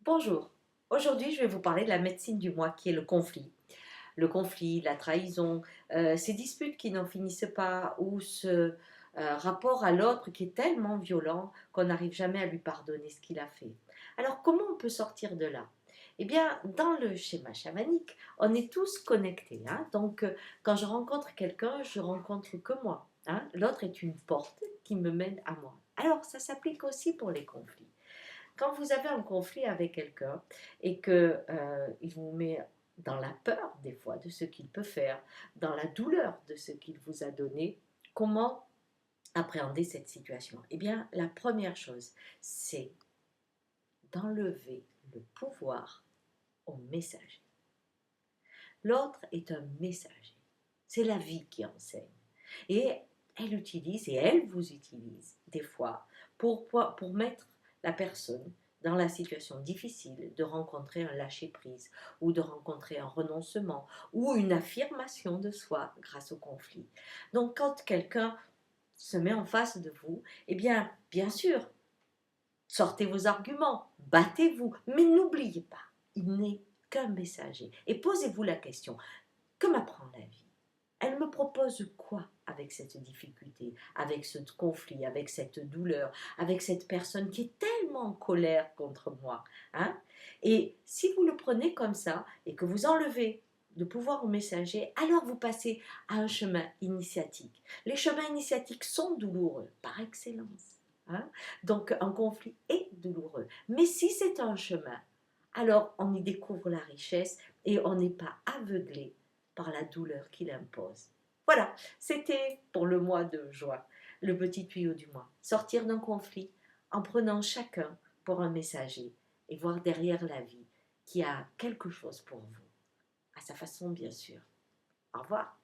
Bonjour, aujourd'hui je vais vous parler de la médecine du moi qui est le conflit. Le conflit, la trahison, ces disputes qui n'en finissent pas ou ce rapport à l'autre qui est tellement violent qu'on n'arrive jamais à lui pardonner ce qu'il a fait. Alors comment on peut sortir de là? Eh bien, dans le schéma chamanique, on est tous connectés, hein. Donc, quand je rencontre quelqu'un, je rencontre que moi, hein. L'autre est une porte qui me mène à moi. Alors, ça s'applique aussi pour les conflits. Quand vous avez un conflit avec quelqu'un et que il vous met dans la peur des fois de ce qu'il peut faire, dans la douleur de ce qu'il vous a donné, comment appréhender cette situation? Eh bien, la première chose, c'est d'enlever le pouvoir au messager. L'autre est un messager. C'est la vie qui enseigne. Et elle utilise, et elle vous utilise, des fois, pour mettre la personne dans la situation difficile de rencontrer un lâcher-prise ou de rencontrer un renoncement ou une affirmation de soi grâce au conflit. Donc, quand quelqu'un se met en face de vous, eh bien sûr, sortez vos arguments, battez-vous, mais n'oubliez pas, il n'est qu'un messager. Et posez-vous la question, que m'apprend la vie? Elle me propose quoi avec cette difficulté, avec ce conflit, avec cette douleur, avec cette personne qui est tellement en colère contre moi, hein? Et si vous le prenez comme ça et que vous enlevez de pouvoir au messager, alors vous passez à un chemin initiatique. Les chemins initiatiques sont douloureux par excellence, hein? Donc un conflit est douloureux. Mais si c'est un chemin, alors on y découvre la richesse et on n'est pas aveuglé par la douleur qu'il impose. Voilà, c'était pour le mois de juin, le petit tuyau du mois. Sortir d'un conflit en prenant chacun pour un messager et voir derrière la vie qui a quelque chose pour vous, à sa façon bien sûr. Au revoir.